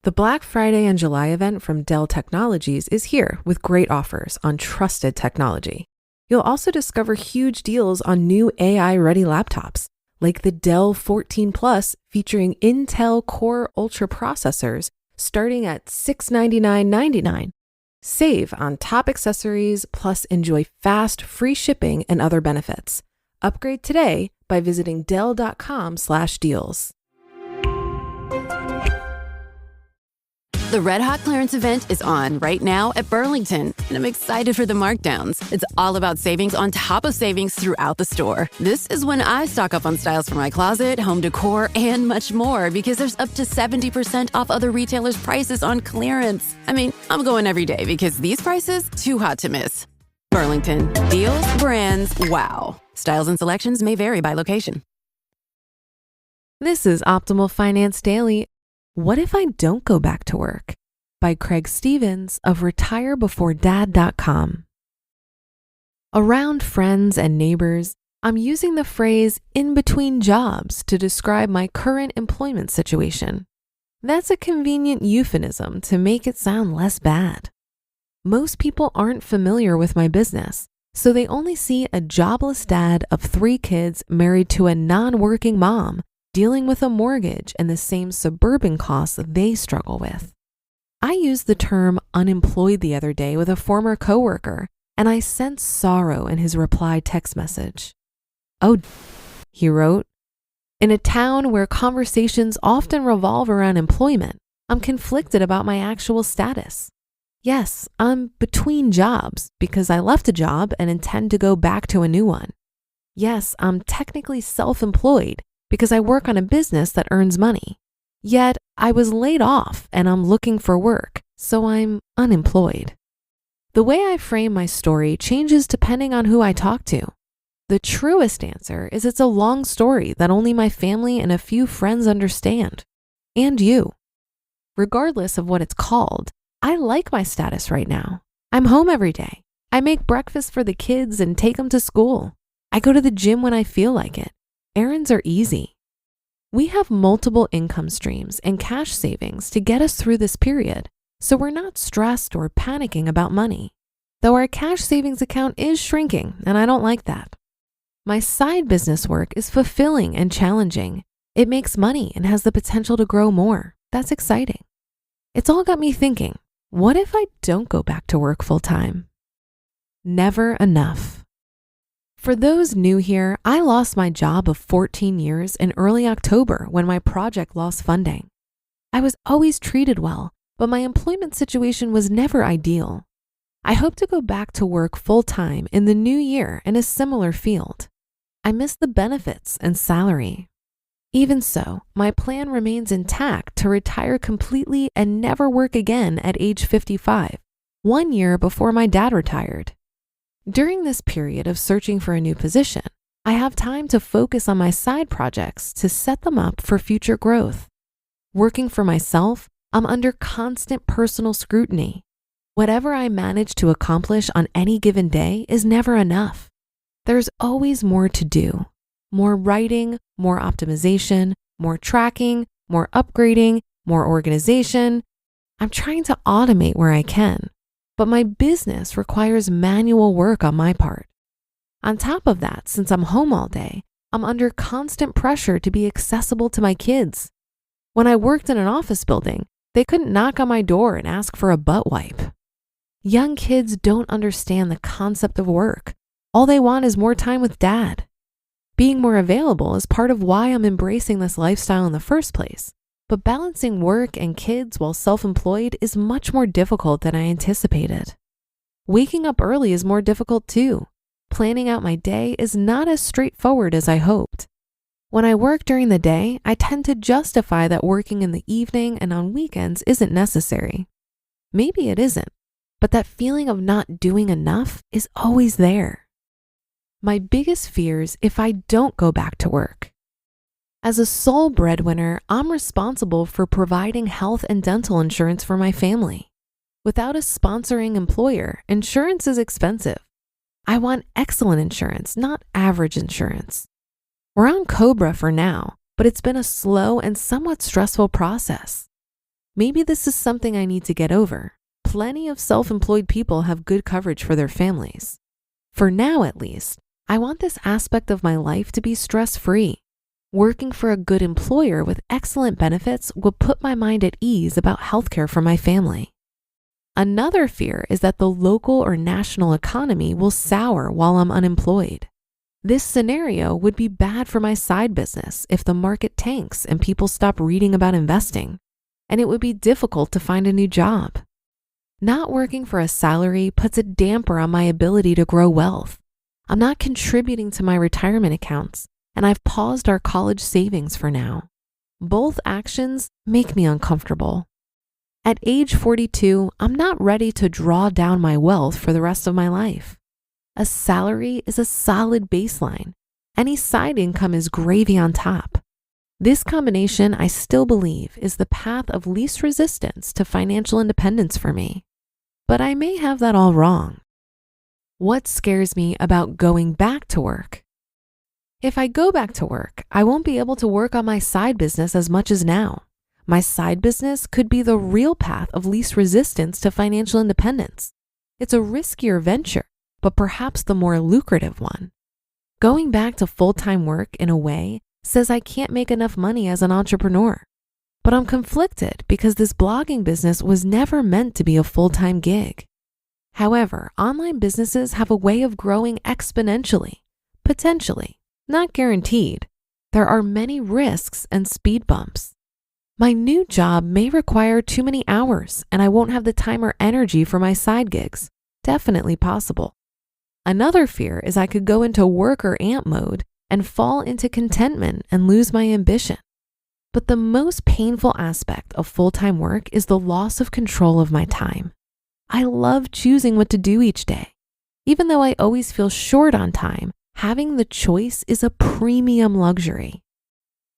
The Black Friday and July event from Dell Technologies is here with great offers on trusted technology. You'll also discover huge deals on new AI-ready laptops, like the Dell 14 Plus featuring Intel Core Ultra processors starting at $699.99. Save on top accessories, plus enjoy fast, free shipping and other benefits. Upgrade today by visiting Dell.com/deals. The Red Hot Clearance event is on right now at Burlington, and I'm excited for the markdowns. It's all about savings on top of savings throughout the store. This is when I stock up on styles for my closet, home decor, and much more because there's up to 70% off other retailers' prices on clearance. I mean, I'm going every day because these prices, too hot to miss. Burlington. Deals, brands, wow. Styles and selections may vary by location. This is Optimal Finance Daily. What if I don't go back to work? By Craig Stevens of retirebeforedad.com. Around friends and neighbors, I'm using the phrase in between jobs to describe my current employment situation. That's a convenient euphemism to make it sound less bad. Most people aren't familiar with my business, so they only see a jobless dad of 3 kids married to a non-working mom dealing with a mortgage and the same suburban costs they struggle with. I used the term unemployed the other day with a former coworker, and I sensed sorrow in his reply text message. "Oh," he wrote, "in a town where conversations often revolve around employment, I'm conflicted about my actual status. Yes, I'm between jobs because I left a job and intend to go back to a new one. Yes, I'm technically self-employed because I work on a business that earns money. Yet I was laid off and I'm looking for work, so I'm unemployed." The way I frame my story changes depending on who I talk to. The truest answer is it's a long story that only my family and a few friends understand. And you. Regardless of what it's called, I like my status right now. I'm home every day. I make breakfast for the kids and take them to school. I go to the gym when I feel like it. Errands are easy. We have multiple income streams and cash savings to get us through this period, so we're not stressed or panicking about money. Though our cash savings account is shrinking, and I don't like that. My side business work is fulfilling and challenging. It makes money and has the potential to grow more. That's exciting. It's all got me thinking, what if I don't go back to work full time? Never enough. For those new here, I lost my job of 14 years in early October when my project lost funding. I was always treated well, but my employment situation was never ideal. I hope to go back to work full-time in the new year in a similar field. I miss the benefits and salary. Even so, my plan remains intact to retire completely and never work again at age 55, 1 year before my dad retired. During this period of searching for a new position, I have time to focus on my side projects to set them up for future growth. Working for myself, I'm under constant personal scrutiny. Whatever I manage to accomplish on any given day is never enough. There's always more to do. More writing, more optimization, more tracking, more upgrading, more organization. I'm trying to automate where I can, but my business requires manual work on my part. On top of that, since I'm home all day, I'm under constant pressure to be accessible to my kids. When I worked in an office building, they couldn't knock on my door and ask for a butt wipe. Young kids don't understand the concept of work. All they want is more time with dad. Being more available is part of why I'm embracing this lifestyle in the first place. But balancing work and kids while self-employed is much more difficult than I anticipated. Waking up early is more difficult too. Planning out my day is not as straightforward as I hoped. When I work during the day, I tend to justify that working in the evening and on weekends isn't necessary. Maybe it isn't, but that feeling of not doing enough is always there. My biggest fears if I don't go back to work. As a sole breadwinner, I'm responsible for providing health and dental insurance for my family. Without a sponsoring employer, insurance is expensive. I want excellent insurance, not average insurance. We're on COBRA for now, but it's been a slow and somewhat stressful process. Maybe this is something I need to get over. Plenty of self-employed people have good coverage for their families. For now, at least, I want this aspect of my life to be stress-free. Working for a good employer with excellent benefits will put my mind at ease about healthcare for my family. Another fear is that the local or national economy will sour while I'm unemployed. This scenario would be bad for my side business if the market tanks and people stop reading about investing, and it would be difficult to find a new job. Not working for a salary puts a damper on my ability to grow wealth. I'm not contributing to my retirement accounts, and I've paused our college savings for now. Both actions make me uncomfortable. At age 42, I'm not ready to draw down my wealth for the rest of my life. A salary is a solid baseline. Any side income is gravy on top. This combination, I still believe, is the path of least resistance to financial independence for me. But I may have that all wrong. What scares me about going back to work? If I go back to work, I won't be able to work on my side business as much as now. My side business could be the real path of least resistance to financial independence. It's a riskier venture, but perhaps the more lucrative one. Going back to full-time work in a way says I can't make enough money as an entrepreneur. But I'm conflicted because this blogging business was never meant to be a full-time gig. However, online businesses have a way of growing exponentially, potentially, not guaranteed. There are many risks and speed bumps. My new job may require too many hours and I won't have the time or energy for my side gigs. Definitely possible. Another fear is I could go into worker ant mode and fall into contentment and lose my ambition. But the most painful aspect of full-time work is the loss of control of my time. I love choosing what to do each day. Even though I always feel short on time, having the choice is a premium luxury.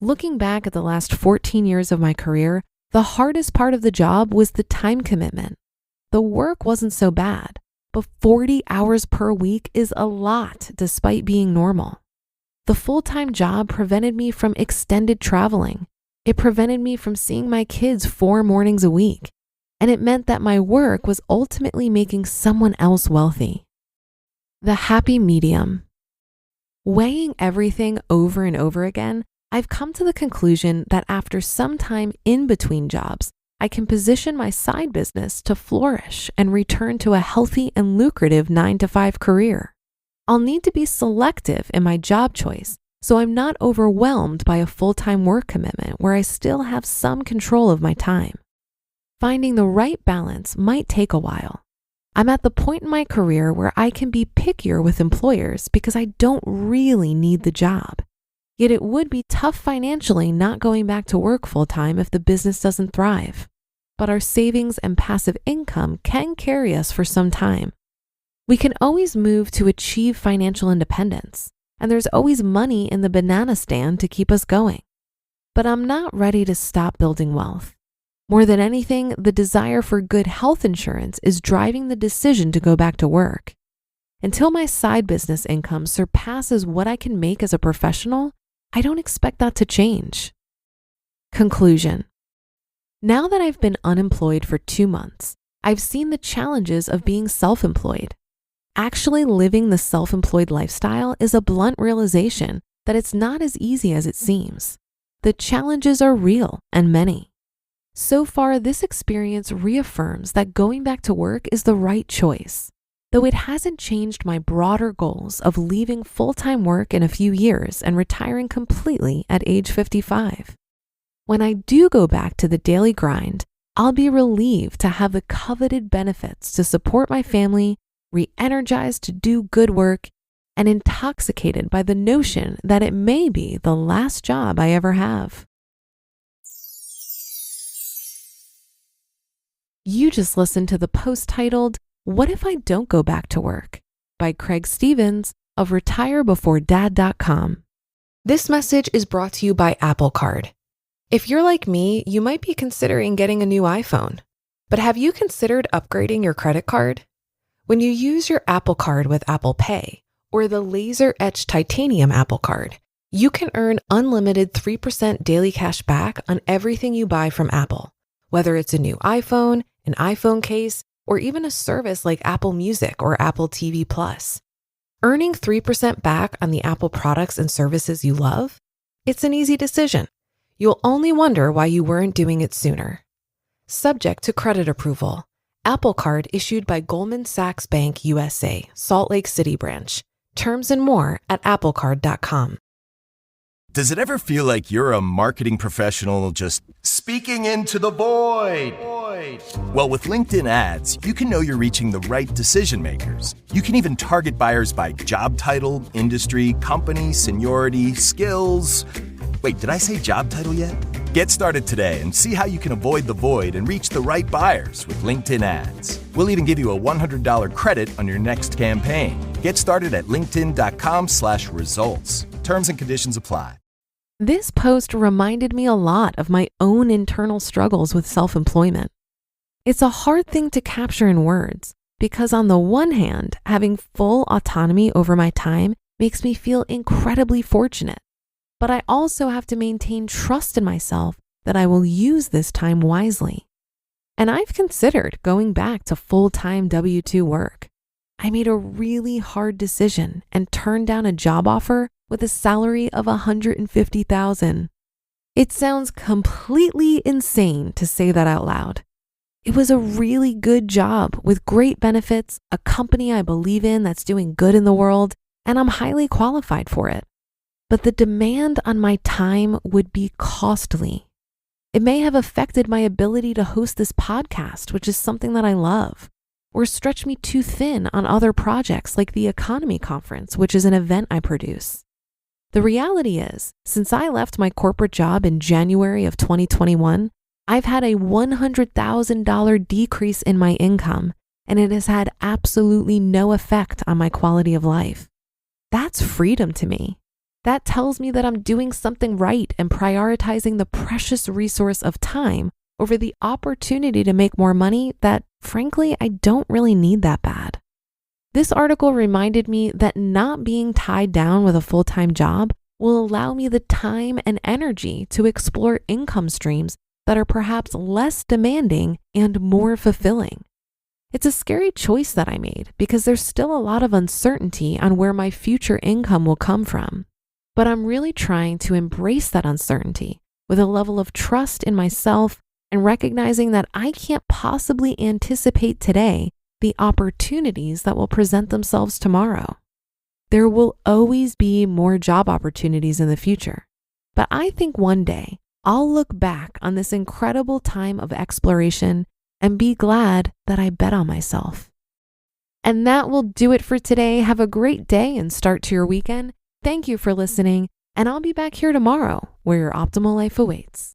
Looking back at the last 14 years of my career, the hardest part of the job was the time commitment. The work wasn't so bad, but 40 hours per week is a lot despite being normal. The full-time job prevented me from extended traveling. It prevented me from seeing my kids 4 mornings a week. And it meant that my work was ultimately making someone else wealthy. The happy medium. Weighing everything over and over again, I've come to the conclusion that after some time in between jobs, I can position my side business to flourish and return to a healthy and lucrative 9-to-5 career. I'll need to be selective in my job choice so I'm not overwhelmed by a full-time work commitment where I still have some control of my time. Finding the right balance might take a while. I'm at the point in my career where I can be pickier with employers because I don't really need the job. Yet it would be tough financially not going back to work full-time if the business doesn't thrive. But our savings and passive income can carry us for some time. We can always move to achieve financial independence, and there's always money in the banana stand to keep us going. But I'm not ready to stop building wealth. More than anything, the desire for good health insurance is driving the decision to go back to work. Until my side business income surpasses what I can make as a professional, I don't expect that to change. Conclusion. Now that I've been unemployed for 2 months, I've seen the challenges of being self-employed. Actually living the self-employed lifestyle is a blunt realization that it's not as easy as it seems. The challenges are real and many. So far, this experience reaffirms that going back to work is the right choice, though it hasn't changed my broader goals of leaving full-time work in a few years and retiring completely at age 55. When I do go back to the daily grind, I'll be relieved to have the coveted benefits to support my family, re-energized to do good work, and intoxicated by the notion that it may be the last job I ever have. You just listened to the post titled, "What If I Don't Go Back to Work?" by Craig Stevens of retirebeforedad.com. This message is brought to you by Apple Card. If you're like me, you might be considering getting a new iPhone. But have you considered upgrading your credit card? When you use your Apple Card with Apple Pay or the laser-etched titanium Apple Card, you can earn unlimited 3% daily cash back on everything you buy from Apple, whether it's a new iPhone, an iPhone case, or even a service like Apple Music or Apple TV Plus. Earning 3% back on the Apple products and services you love? It's an easy decision. You'll only wonder why you weren't doing it sooner. Subject to credit approval. Apple Card issued by Goldman Sachs Bank USA, Salt Lake City branch. Terms and more at applecard.com. Does it ever feel like you're a marketing professional just speaking into the void? Well, with LinkedIn ads, you can know you're reaching the right decision makers. You can even target buyers by job title, industry, company, seniority, skills. Wait, did I say job title yet? Get started today and see how you can avoid the void and reach the right buyers with LinkedIn ads. We'll even give you a $100 credit on your next campaign. Get started at linkedin.com/results. Terms and conditions apply. This post reminded me a lot of my own internal struggles with self-employment. It's a hard thing to capture in words because on the one hand, having full autonomy over my time makes me feel incredibly fortunate. But I also have to maintain trust in myself that I will use this time wisely. And I've considered going back to full-time W-2 work. I made a really hard decision and turned down a job offer with a salary of $150,000. It sounds completely insane to say that out loud. It was a really good job with great benefits, a company I believe in that's doing good in the world, and I'm highly qualified for it. But the demand on my time would be costly. It may have affected my ability to host this podcast, which is something that I love, or stretch me too thin on other projects like the Economy Conference, which is an event I produce. The reality is, since I left my corporate job in January of 2021, I've had a $100,000 decrease in my income, and it has had absolutely no effect on my quality of life. That's freedom to me. That tells me that I'm doing something right and prioritizing the precious resource of time over the opportunity to make more money that, frankly, I don't really need that bad. This article reminded me that not being tied down with a full-time job will allow me the time and energy to explore income streams that are perhaps less demanding and more fulfilling. It's a scary choice that I made because there's still a lot of uncertainty on where my future income will come from. But I'm really trying to embrace that uncertainty with a level of trust in myself and recognizing that I can't possibly anticipate today the opportunities that will present themselves tomorrow. There will always be more job opportunities in the future, but I think one day I'll look back on this incredible time of exploration and be glad that I bet on myself. And that will do it for today. Have a great day and start to your weekend. Thank you for listening, and I'll be back here tomorrow where your optimal life awaits.